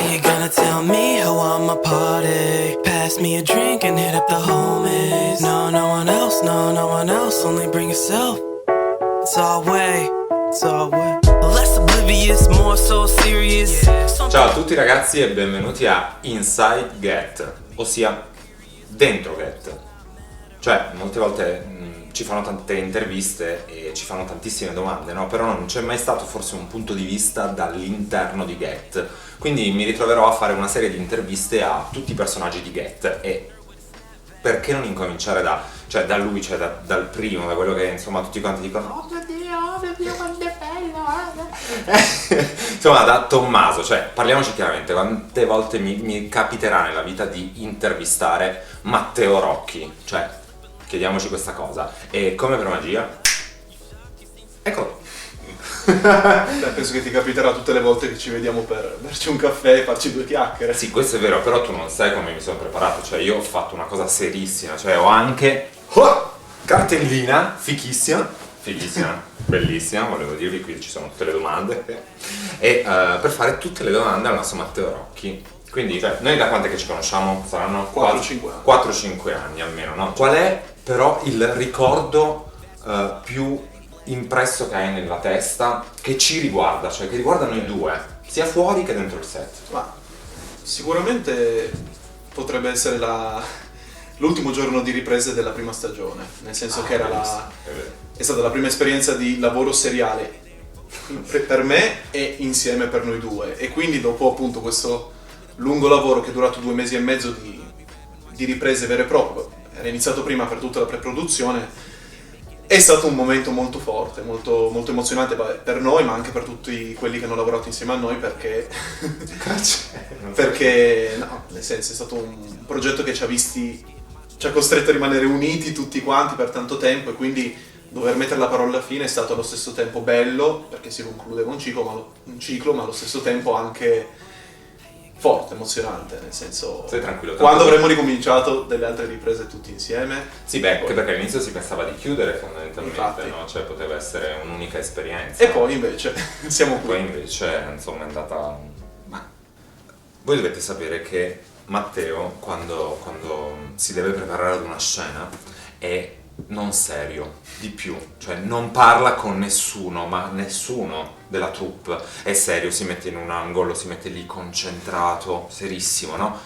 you gonna tell me how I'm a party? Pass me a drink and hit up the homies. No, no one else, no, no one else. Only bring yourself. It's our way, it's our way. Less oblivious, more so serious. Ciao a tutti ragazzi e benvenuti a Inside Get, ossia dentro Get. Cioè, molte volte ci fanno tante interviste e ci fanno tantissime domande, no? Però non c'è mai stato forse un punto di vista dall'interno di Get. Quindi mi ritroverò a fare una serie di interviste a tutti i personaggi di Get e perché non incominciare da lui, cioè dal primo, da quello che insomma tutti quanti dicono oh mio Dio, quanto è bello! Insomma, da Tommaso, cioè parliamoci chiaramente, quante volte mi capiterà nella vita di intervistare Matteo Rocchi, cioè chiediamoci questa cosa, e come per magia, eccolo. Beh, penso che ti capiterà tutte le volte che ci vediamo per berci un caffè e farci due chiacchiere. Sì, questo è vero, però tu non sai come mi sono preparato, cioè io ho fatto una cosa serissima, cioè ho anche cartellina, fichissima, bellissima, volevo dirvi, qui ci sono tutte le domande, e per fare tutte le domande al nostro Matteo Rocchi. Quindi cioè, noi da quante che ci conosciamo? Saranno 4-5 anni almeno, no? Qual è però il ricordo più impresso che hai nella testa, che ci riguarda, cioè che riguarda noi due, sia fuori che dentro il set? Ma sicuramente potrebbe essere l'ultimo giorno di riprese della prima stagione, nel senso che è stata la prima esperienza di lavoro seriale per me e insieme per noi due, e quindi dopo appunto questo lungo lavoro che è durato 2 mesi e mezzo di riprese vere e proprie, era iniziato prima per tutta la preproduzione. È stato un momento molto forte, molto, molto emozionante per noi, ma anche per tutti quelli che hanno lavorato insieme a noi, perché no, nel senso è stato un progetto che ci ha costretto a rimanere uniti tutti quanti per tanto tempo, e quindi dover mettere la parola alla fine è stato allo stesso tempo bello, perché si concludeva un ciclo, ma allo stesso tempo anche forte, emozionante, nel senso. Stai tranquillo. Quando avremo ricominciato delle altre riprese tutti insieme. Sì, beh, anche perché all'inizio si pensava di chiudere fondamentalmente, infatti, no? Cioè poteva essere un'unica esperienza. E poi invece siamo qui. Poi invece, insomma, è andata. Ma voi dovete sapere che Matteo, quando si deve preparare ad una scena, è non serio, di più, cioè non parla con nessuno, ma nessuno della troupe è serio, si mette in un angolo, si mette lì concentrato, serissimo, no?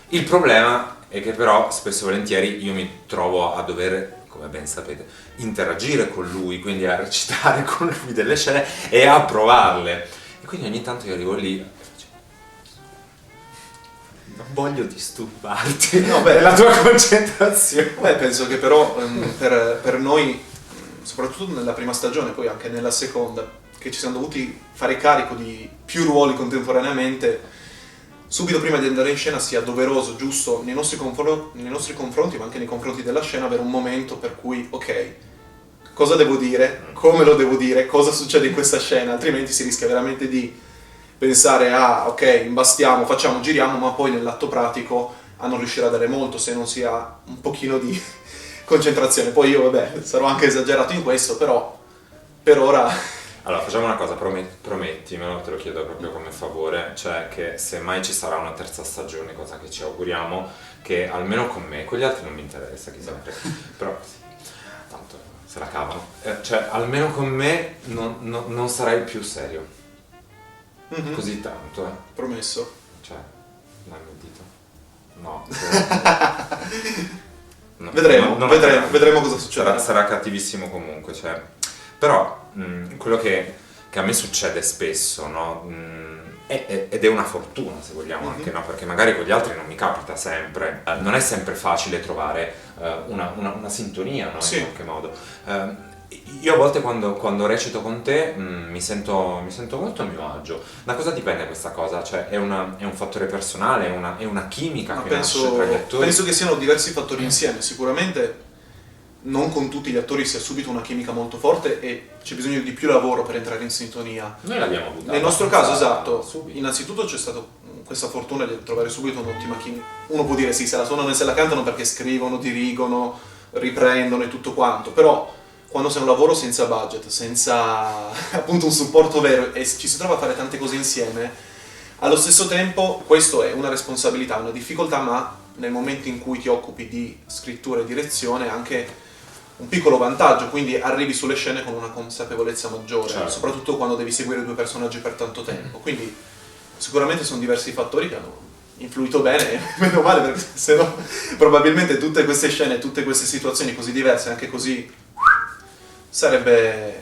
Il problema è che però spesso e volentieri io mi trovo a dover, come ben sapete, interagire con lui, quindi a recitare con lui delle scene e a provarle, e quindi ogni tanto io arrivo lì, non voglio disturbarti, no, beh, la tua concentrazione. Beh, penso che però per noi, soprattutto nella prima stagione, poi anche nella seconda, che ci siamo dovuti fare carico di più ruoli contemporaneamente, subito prima di andare in scena sia doveroso, giusto, nei nostri confronti, ma anche nei confronti della scena, avere un momento per cui, ok, cosa devo dire, come lo devo dire, cosa succede in questa scena, altrimenti si rischia veramente di pensare ok, imbastiamo, facciamo, giriamo, ma poi nell'atto pratico a non riuscire a dare molto se non si ha un pochino di concentrazione. Poi io, vabbè, sarò anche esagerato in questo, però per ora. Allora, facciamo una cosa, promettimelo, te lo chiedo proprio come favore, cioè che se mai ci sarà una terza stagione, cosa che ci auguriamo, che almeno con me, con gli altri non mi interessa, chi se ne frega, però sì, tanto se la cavano, cioè almeno con me non sarai più serio. Mm-hmm. Così tanto, Promesso. Cioè, dammi il dito. No. No, vedremo cosa succederà. Sarà cattivissimo comunque, cioè. Però quello che a me succede spesso, no? Ed è una fortuna, se vogliamo, anche, no? Perché magari con gli altri non mi capita sempre. Non è sempre facile trovare una sintonia, no? Sì. In qualche modo. Io a volte quando recito con te mi sento molto a mio agio. Da cosa dipende questa cosa? Cioè è un fattore personale, è una chimica che nasce tra gli attori? Penso che siano diversi fattori insieme. Sicuramente non con tutti gli attori si ha subito una chimica molto forte e c'è bisogno di più lavoro per entrare in sintonia. Noi l'abbiamo avuta. Nel nostro caso, esatto, subito. Innanzitutto c'è stata questa fortuna di trovare subito un'ottima chimica. Uno può dire sì, se la suonano e se la cantano perché scrivono, dirigono, riprendono e tutto quanto, però quando sei un lavoro senza budget, senza appunto un supporto vero e ci si trova a fare tante cose insieme, Allo stesso tempo questo è una responsabilità, una difficoltà, ma nel momento in cui ti occupi di scrittura e direzione anche un piccolo vantaggio, quindi arrivi sulle scene con una consapevolezza maggiore, Certo. soprattutto quando devi seguire due personaggi per tanto tempo. Quindi sicuramente sono diversi fattori che hanno influito bene, meno male, perché sennò probabilmente tutte queste scene, tutte queste situazioni così diverse, anche così, sarebbe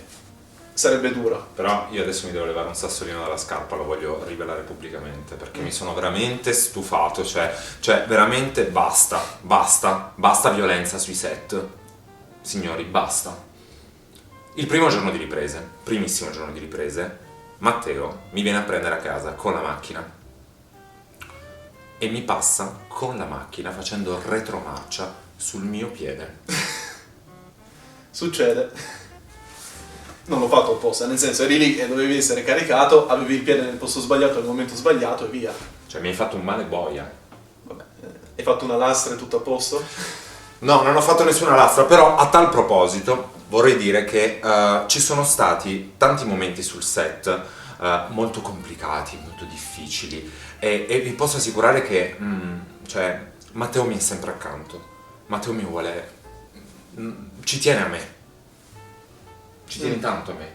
duro. Però io adesso mi devo levare un sassolino dalla scarpa, lo voglio rivelare pubblicamente, perché mi sono veramente stufato, cioè veramente basta violenza sui set. Signori, basta. Il primissimo giorno di riprese, Matteo mi viene a prendere a casa con la macchina e mi passa con la macchina facendo retromarcia sul mio piede. Succede. Non l'ho fatto apposta, nel senso eri lì e dovevi essere caricato, avevi il piede nel posto sbagliato al momento sbagliato e via. Cioè mi hai fatto un male boia. Vabbè, hai fatto una lastra e tutto a posto? No, non ho fatto nessuna lastra, però a tal proposito vorrei dire che ci sono stati tanti momenti sul set molto complicati, molto difficili e vi posso assicurare che cioè, Matteo mi è sempre accanto, Matteo mi vuole, ci tiene a me, ci tieni tanto a me,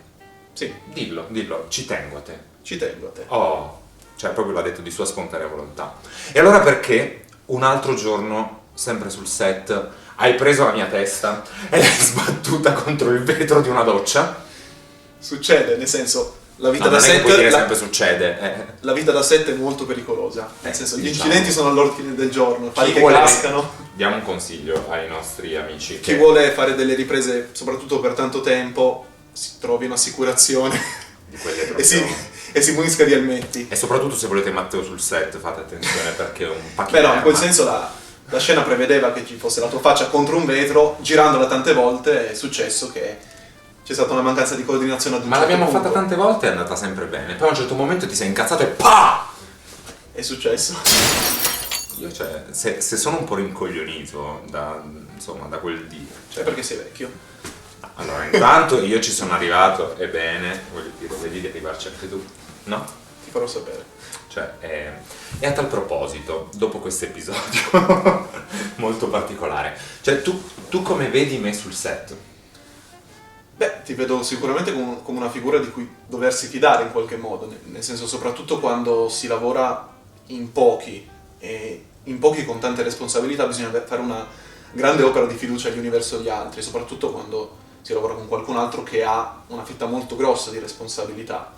Sì, dillo, ci tengo a te. ci tengo a te. Oh, cioè proprio l'ha detto di sua spontanea volontà. E allora perché un altro giorno, sempre sul set, hai preso la mia testa e l'hai sbattuta contro il vetro di una doccia? Succede, nel senso, la vita No, da non è che puoi set dire sempre succede. la vita da set è molto pericolosa. Nel senso, gli diciamo. incidenti sono all'ordine del giorno, pali Chi che vuole- cascano. Diamo un consiglio ai nostri amici. Chi vuole fare delle riprese, soprattutto per tanto tempo, si trovi un'assicurazione Di quelle proprio- e si munisca di elmetti. E soprattutto se volete Matteo sul set, fate attenzione perché è un pacchino. Però in quel senso la scena prevedeva che ci fosse la tua faccia contro un vetro, girandola tante volte è successo che c'è stata una mancanza di coordinazione ad un Ma certo l'abbiamo punto. fatta tante volte e è andata sempre bene. Poi a un certo momento ti sei incazzato e PA! È successo. Io cioè, se sono un po' rincoglionito da quel dì. Cioè perché sei vecchio. Allora, intanto io ci sono arrivato, ebbene, voglio dire, vedi di arrivarci anche tu, no? Ti farò sapere. Cioè, e a tal proposito, dopo questo episodio molto particolare, cioè tu come vedi me sul set? Beh, ti vedo sicuramente come una figura di cui doversi fidare in qualche modo, nel senso soprattutto quando si lavora in pochi e in pochi con tante responsabilità bisogna fare una grande opera di fiducia agli uni verso gli altri, soprattutto quando si lavora con qualcun altro che ha una fetta molto grossa di responsabilità.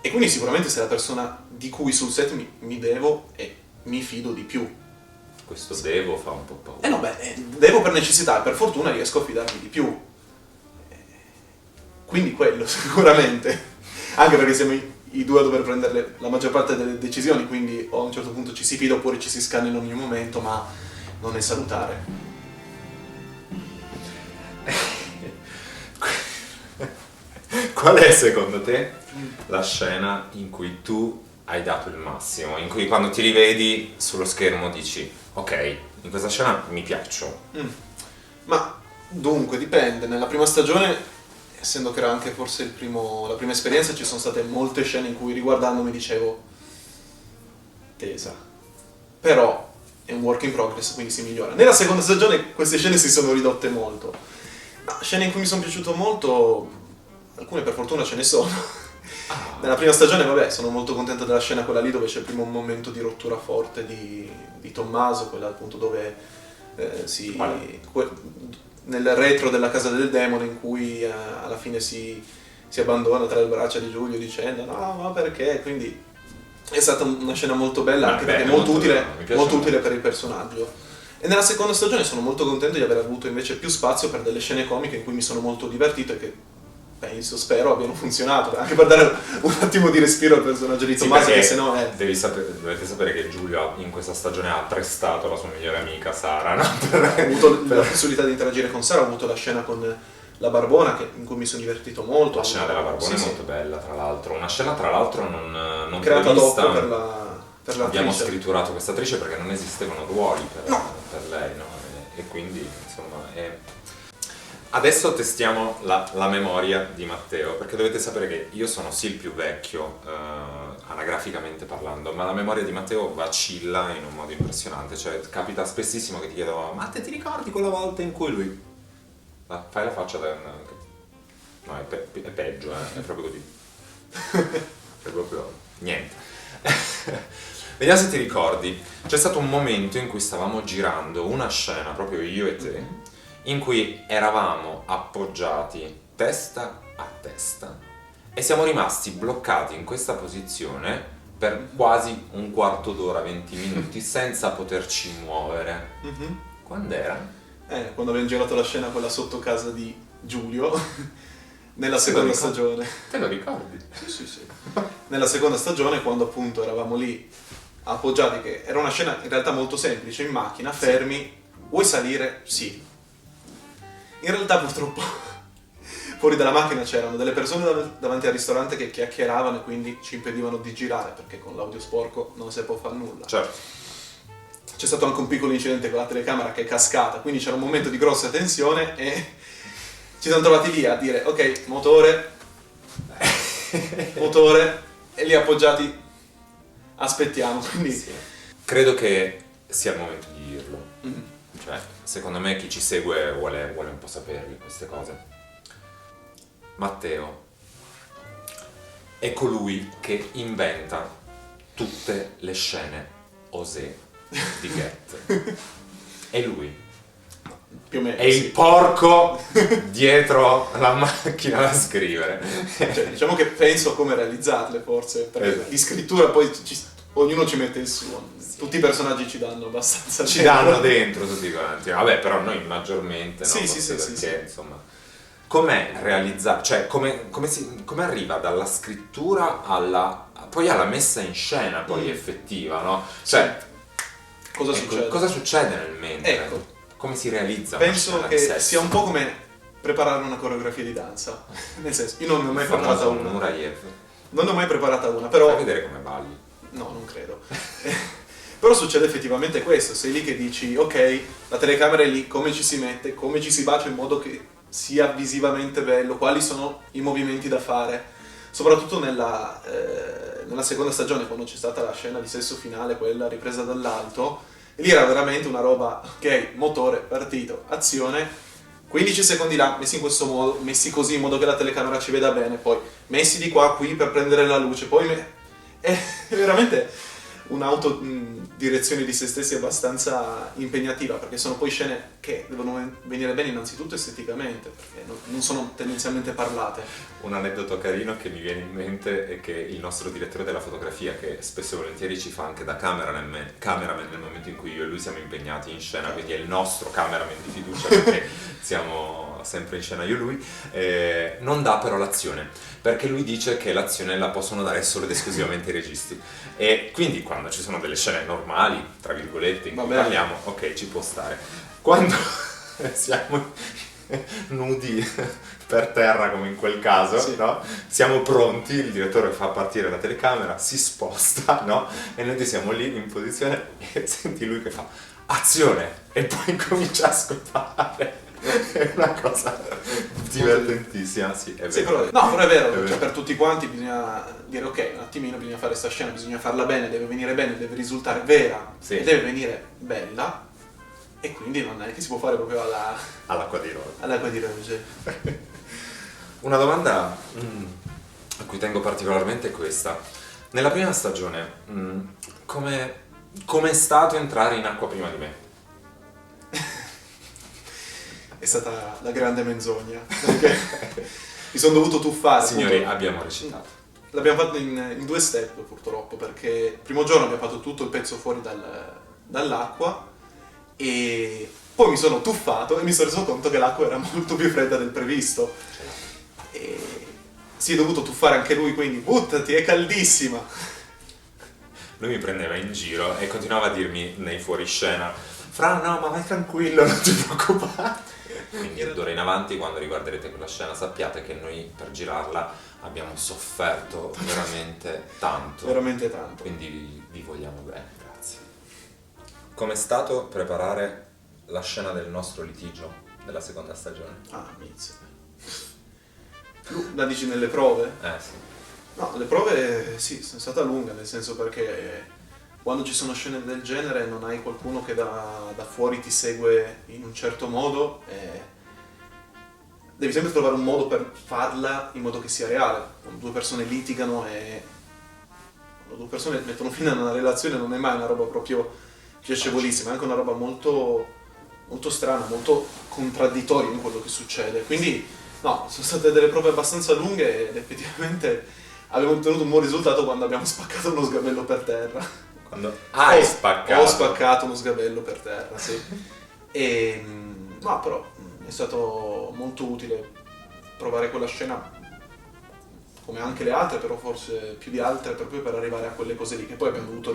E quindi sicuramente sei la persona di cui sul set mi devo e mi fido di più. Questo devo fa un po' paura. No, beh, devo per necessità, per fortuna riesco a fidarmi di più. Quindi quello, sicuramente. Anche perché siamo i due a dover prendere la maggior parte delle decisioni, quindi o a un certo punto ci si fida oppure ci si scanna in ogni momento, ma non è salutare. Qual è secondo te la scena in cui tu hai dato il massimo? In cui quando ti rivedi sullo schermo dici ok, in questa scena mi piaccio. Ma dunque, dipende. Nella prima stagione, essendo che era anche forse la prima esperienza, ci sono state molte scene in cui riguardandomi dicevo tesa. Però è un work in progress, quindi si migliora. Nella seconda stagione queste scene si sono ridotte molto. Ma scene in cui mi sono piaciuto molto, alcune per fortuna ce ne sono. Nella prima stagione, vabbè, sono molto contento della scena quella lì dove c'è il primo momento di rottura forte di Tommaso, quella appunto dove nel retro della casa del demone in cui alla fine si abbandona tra le braccia di Giulio dicendo no, ma perché? Quindi è stata una scena molto bella, anche perché è molto utile per il personaggio. E nella seconda stagione sono molto contento di aver avuto invece più spazio per delle scene comiche in cui mi sono molto divertito e che spero abbiano funzionato, anche per dare un attimo di respiro al personaggio di Tommaso, che sennò è... Dovete sapere che Giulio in questa stagione ha prestato la sua migliore amica Sara, no? Ho avuto la possibilità di interagire con Sara, ho avuto la scena con la Barbona in cui mi sono divertito molto. La scena della Barbona è molto bella, tra l'altro. Una scena, tra l'altro, non creata prevista. dopo per l'attrice. Abbiamo scritturato questa attrice perché non esistevano ruoli per lei, no? E quindi, insomma, Adesso testiamo la memoria di Matteo, perché dovete sapere che io sono sì il più vecchio, anagraficamente parlando, ma la memoria di Matteo vacilla in un modo impressionante. Cioè, capita spessissimo che ti chiedo: Matte, ti ricordi quella volta in cui lui... fai la faccia da... No, è peggio, è proprio così. È proprio niente. Vediamo se ti ricordi. C'è stato un momento in cui stavamo girando una scena, proprio io e te, in cui eravamo appoggiati testa a testa e siamo rimasti bloccati in questa posizione per quasi un quarto d'ora, 20 minuti, senza poterci muovere. Quando era? Quando abbiamo girato la scena quella sotto casa di Giulio, nella seconda stagione. Te lo ricordi? Sì. Nella seconda stagione, quando appunto eravamo lì appoggiati, che era una scena in realtà molto semplice, in macchina, fermi, vuoi salire? Sì. In realtà purtroppo fuori dalla macchina c'erano delle persone davanti al ristorante che chiacchieravano e quindi ci impedivano di girare, perché con l'audio sporco non si può fare nulla. Certo. C'è stato anche un piccolo incidente con la telecamera che è cascata, quindi c'era un momento di grossa tensione e ci siamo trovati lì a dire ok, motore, e lì appoggiati aspettiamo, quindi... Sì. Credo che sia il momento di dirlo. Cioè, secondo me chi ci segue vuole un po' saperle queste cose. Matteo è colui che inventa tutte le scene osè di Get. È lui. Più o meno, È il porco dietro la macchina da scrivere. Cioè, diciamo che penso a come realizzarle, forse, perché Esatto. di scrittura poi ognuno ci mette il suo. Tutti i personaggi ci danno abbastanza Ci danno dentro tutti quanti. Vabbè, però noi maggiormente, no? Sì, Forse sì. perché, insomma, com'è realizzare, cioè come arriva dalla scrittura poi alla messa in scena poi effettiva, no? Cioè, Cosa ecco, succede? cosa succede nel mentre? Ecco. Come si realizza una Penso scena di che sesso? sia un po' come preparare una coreografia di danza. Nel senso, io non ne ho mai preparata Famoso una. Nureyev. Non ne ho mai preparata una, però... Fai vedere come balli. No, non credo. Però succede effettivamente questo, sei lì che dici ok, la telecamera è lì, come ci si mette, come ci si bacia in modo che sia visivamente bello, quali sono i movimenti da fare. Soprattutto nella seconda stagione, quando c'è stata la scena di sesso finale, quella ripresa dall'alto, e lì era veramente una roba, ok, motore, partito, azione, 15 secondi là, messi in questo modo, messi così in modo che la telecamera ci veda bene, poi messi di qua a qui per prendere la luce, poi è veramente un'autodirezione di se stessi abbastanza impegnativa, perché sono poi scene che devono venire bene innanzitutto esteticamente, perché non sono tendenzialmente parlate. Un aneddoto carino che mi viene in mente è che il nostro direttore della fotografia, che spesso e volentieri ci fa anche da cameraman nel momento in cui io e lui siamo impegnati in scena, quindi è il nostro cameraman di fiducia perché siamo sempre in scena io e lui, non dà però l'azione, perché lui dice che l'azione la possono dare solo ed esclusivamente i registi, e quindi quando ci sono delle scene normali, tra virgolette, in cui parliamo, ok, ci può stare. Quando siamo nudi per terra, come in quel caso, Sì. no? Siamo pronti, il direttore fa partire la telecamera, si sposta, no? E noi siamo lì in posizione e senti lui che fa azione e poi comincia a scopare. È una cosa divertentissima, sì, è vero. Sì, però è vero, È vero. cioè per tutti quanti bisogna dire ok, un attimino bisogna fare questa scena, bisogna farla bene, deve venire bene, deve risultare vera, Sì. e deve venire bella, e quindi non è che si può fare proprio All'acqua di rose. all'acqua di rose. Una domanda a cui tengo particolarmente è questa. Nella prima stagione, com'è stato entrare in acqua prima di me? È stata la grande menzogna, perché mi sono dovuto tuffare. Signori, appunto. abbiamo recitato. L'abbiamo fatto in 2 step purtroppo, perché il primo giorno abbiamo fatto tutto il pezzo fuori dall'acqua e poi mi sono tuffato e mi sono reso conto che l'acqua era molto più fredda del previsto. E si è dovuto tuffare anche lui, quindi buttati, è caldissima. Lui mi prendeva in giro e continuava a dirmi nei fuoriscena: Fra, no, ma vai tranquillo, non ti preoccupare. Quindi d'ora in avanti, quando riguarderete quella scena, sappiate che noi per girarla abbiamo sofferto veramente tanto. Veramente tanto. Quindi vi vogliamo bene, grazie. Com'è stato preparare la scena del nostro litigio della seconda stagione? Ah, mizzica. La dici nelle prove? Sì. No, le prove sì, sono stata lunga, nel senso perché quando ci sono scene del genere non hai qualcuno che da fuori ti segue in un certo modo e devi sempre trovare un modo per farla in modo che sia reale. Quando due persone litigano e quando due persone mettono fine a una relazione non è mai una roba proprio piacevolissima, è anche una roba molto, molto strana, molto contraddittoria in quello che succede. Quindi no, sono state delle prove abbastanza lunghe ed effettivamente abbiamo ottenuto un buon risultato quando abbiamo spaccato uno sgabello per terra. Quando hai spaccato? Ho spaccato uno sgabello per terra, sì. E no, però è stato molto utile provare quella scena, come anche le altre, però forse più di altre, proprio per arrivare a quelle cose lì che poi abbiamo dovuto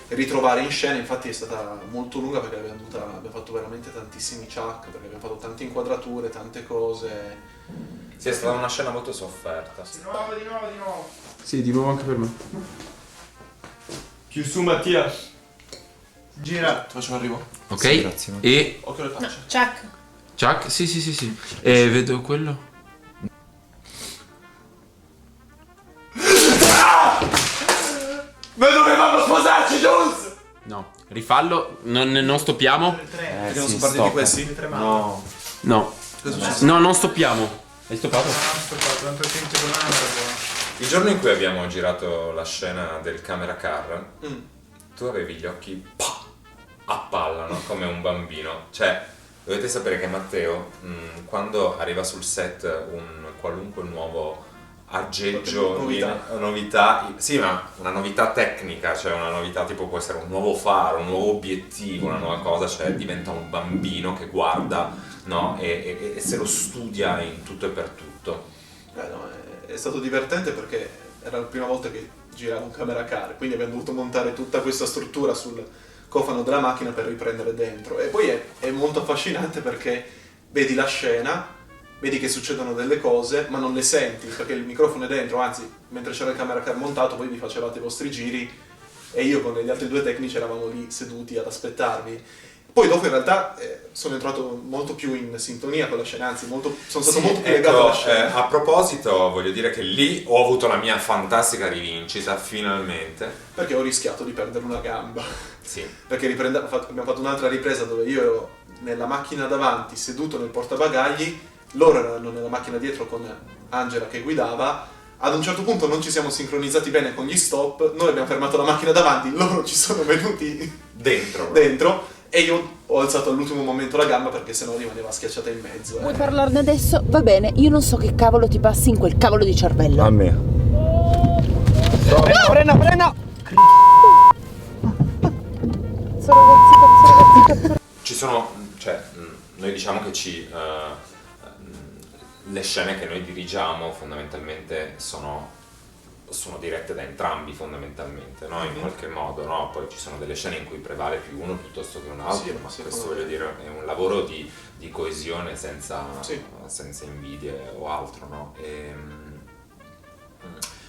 ritrovare in scena. Infatti è stata molto lunga perché abbiamo fatto veramente tantissimi chuck, perché abbiamo fatto tante inquadrature, tante cose. Sì, è stata una scena molto sofferta. Di nuovo. Sì, di nuovo anche per me. Più su Mattia. Gira. Ti faccio un arrivo. Ok, Sì, grazie. e... Occhio alle facce. Chuck. Chuck? Sì. Vedo quello. Ma dovevamo sposarci, Jules! No, rifallo, non stoppiamo. Vediamo se parli di questi? No. No, Cosa è successo? no, non stoppiamo. Hai stoppato? Il giorno in cui abbiamo girato la scena del camera car, tu avevi gli occhi a palla, no? Come un bambino. Cioè, dovete sapere che Matteo, quando arriva sul set un qualunque nuovo aggeggio, novità, sì, ma una novità tecnica, cioè una novità tipo può essere un nuovo faro, un nuovo obiettivo, una nuova cosa, cioè diventa un bambino che guarda, no? E se lo studia in tutto e per tutto. No, è stato divertente perché era la prima volta che giravo un camera car, quindi abbiamo dovuto montare tutta questa struttura sul cofano della macchina per riprendere dentro. E poi è molto affascinante perché vedi la scena, vedi che succedono delle cose, ma non le senti perché il microfono è dentro. Anzi, mentre c'era il camera car montato, voi vi facevate i vostri giri e io con gli altri due tecnici eravamo lì seduti ad aspettarvi. Poi dopo in realtà sono entrato molto più in sintonia con la scena, anzi sono stato molto più legato alla scena. A proposito, voglio dire che lì ho avuto la mia fantastica rivincita, finalmente. Perché ho rischiato di perdere una gamba. Sì. Perché abbiamo fatto un'altra ripresa dove io ero nella macchina davanti, seduto nel portabagagli, loro erano nella macchina dietro con Angela che guidava. Ad un certo punto non ci siamo sincronizzati bene con gli stop, noi abbiamo fermato la macchina davanti, loro ci sono venuti dentro e io ho alzato all'ultimo momento la gamba perché sennò rimaneva schiacciata in mezzo. Vuoi parlarne adesso? Va bene, io non so che cavolo ti passi in quel cavolo di cervello. A me. Frena! Ci sono, cioè, noi diciamo che le scene che noi dirigiamo fondamentalmente sono dirette da entrambi fondamentalmente, no? In qualche modo, no? Poi ci sono delle scene in cui prevale più uno piuttosto che un altro, Sì, ma sì, questo come- voglio dire è un lavoro di coesione senza Sì. invidie o altro, no?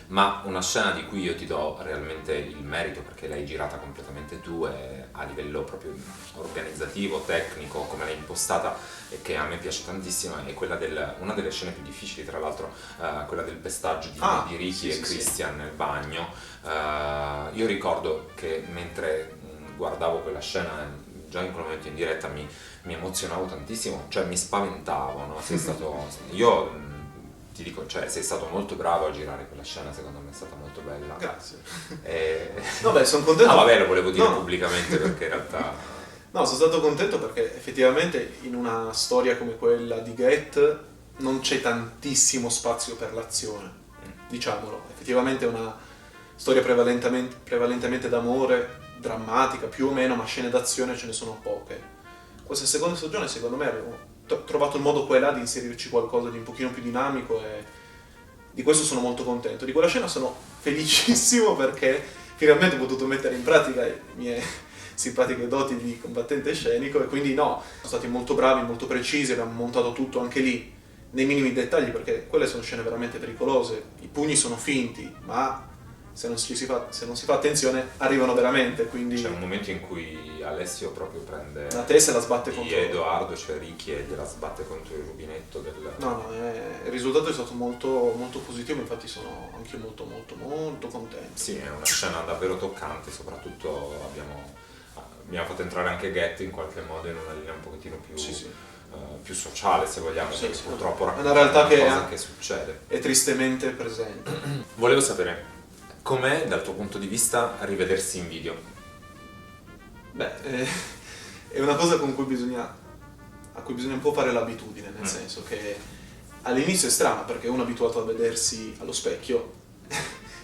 Ma una scena di cui io ti do realmente il merito perché l'hai girata completamente tu e a livello proprio organizzativo, tecnico, come l'hai impostata e che a me piace tantissimo è quella una delle scene più difficili, tra l'altro quella del pestaggio di Ricky sì, e sì, Christian nel bagno. Io ricordo che mentre guardavo quella scena già in quel momento in diretta mi emozionavo tantissimo, cioè mi spaventavo, no? Sei stato io ti dico, cioè sei stato molto bravo a girare quella scena, secondo me è stata molto bella. Grazie. E... Vabbè, sono contento. Ah vabbè, lo volevo dire No. pubblicamente perché in realtà... No, sono stato contento perché effettivamente in una storia come quella di Get non c'è tantissimo spazio per l'azione, diciamolo. Effettivamente è una storia prevalentemente d'amore, drammatica più o meno, ma scene d'azione ce ne sono poche. Questa seconda stagione secondo me abbiamo trovato il modo qua e là di inserirci qualcosa di un pochino più dinamico e di questo sono molto contento. Di quella scena sono felicissimo perché finalmente ho potuto mettere in pratica le mie simpatiche doti di combattente scenico e quindi no, sono stati molto bravi, molto precisi, abbiamo montato tutto anche lì nei minimi dettagli perché quelle sono scene veramente pericolose, i pugni sono finti ma se non si fa attenzione arrivano veramente, quindi C'è un momento in cui Alessio proprio prende la testa la sbatte di contro. Edoardo, cioè Ricky, e gliela sbatte contro il rubinetto del... No, il risultato è stato molto, molto positivo, infatti sono anche molto molto molto contento. Sì, è una scena davvero toccante, soprattutto abbiamo fatto entrare anche Get in qualche modo in una linea un pochettino più, Sì. Più sociale, se vogliamo, Sì, perché sì. purtroppo È racconta una realtà che cosa che succede. è tristemente presente. Volevo sapere, com'è dal tuo punto di vista rivedersi in video? Beh, è una cosa a cui bisogna un po' fare l'abitudine, nel senso che all'inizio è strano perché uno è abituato a vedersi allo specchio.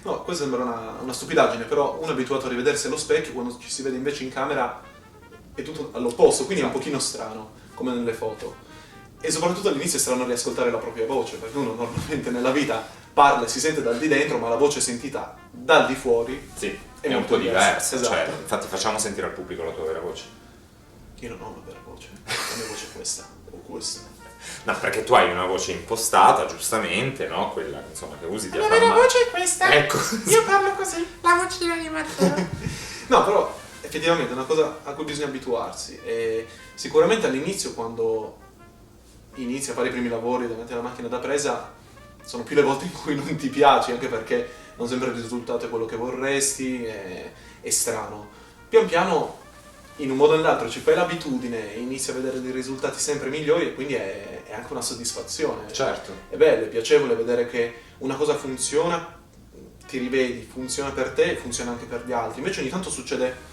No, questa sembra una stupidaggine, però uno è abituato a rivedersi allo specchio, quando ci si vede invece in camera è tutto all'opposto, quindi è un pochino strano, come nelle foto. E soprattutto all'inizio è strano riascoltare la propria voce, perché uno normalmente nella vita parla e si sente dal di dentro, ma la voce sentita dal di fuori Sì, è è un molto po' diversa, diversa, cioè, esatto. infatti facciamo sentire al pubblico la tua vera voce. Io non ho una vera voce, la mia voce è questa, o questa. No, perché tu hai una voce impostata, giustamente, no? Quella, insomma, che usi di La vera voce è questa. Ecco. Io parlo così, la vocina di Matteo. No, però effettivamente è una cosa a cui bisogna abituarsi e sicuramente all'inizio, quando inizi a fare i primi lavori davanti alla macchina da presa, sono più le volte in cui non ti piace, anche perché non sempre il risultato è quello che vorresti, è strano. Pian piano, in un modo o nell'altro, ci fai l'abitudine e inizi a vedere dei risultati sempre migliori e quindi è anche una soddisfazione. Certo. È bello, è piacevole vedere che una cosa funziona, ti rivedi, funziona per te e funziona anche per gli altri. Invece ogni tanto succede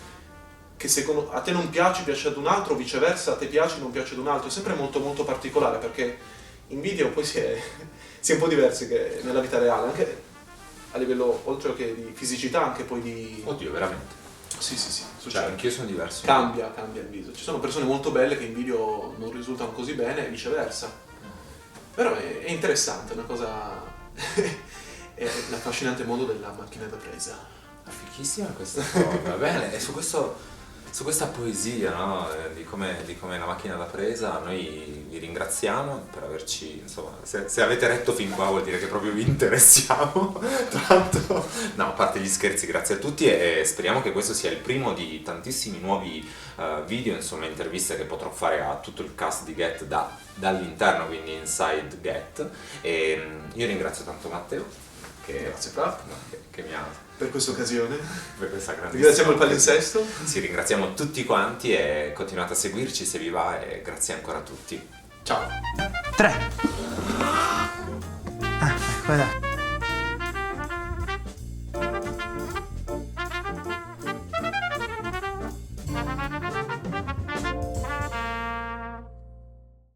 che a te non piace ad un altro, o viceversa, a te piace e non piace ad un altro. È sempre molto molto particolare perché in video poi si è un po' diversi che nella vita reale, anche a livello, oltre che di fisicità, anche poi di... Oddio, veramente. Sì, Cioè, succede. anch'io sono diverso. Cambia il viso. Ci sono persone molto belle che in video non risultano così bene e viceversa. Però è interessante, è una cosa... è l'affascinante mondo della macchina da presa. È fichissima questa cosa, va bene. E su questa poesia, no? di come la macchina da presa, noi vi ringraziamo per averci, insomma, se avete retto fin qua vuol dire che proprio vi interessiamo tanto. No, a parte gli scherzi, grazie a tutti e speriamo che questo sia il primo di tantissimi nuovi video, insomma, interviste che potrò fare a tutto il cast di Get dall'interno, quindi Inside Get. E io ringrazio tanto Matteo Grazie Fra, che mi ha per questa occasione. per questa grandissima Ringraziamo il palinsesto. Sì, ringraziamo tutti quanti e continuate a seguirci se vi va e grazie ancora a tutti. Ciao. 3. Ah, ecco, dai.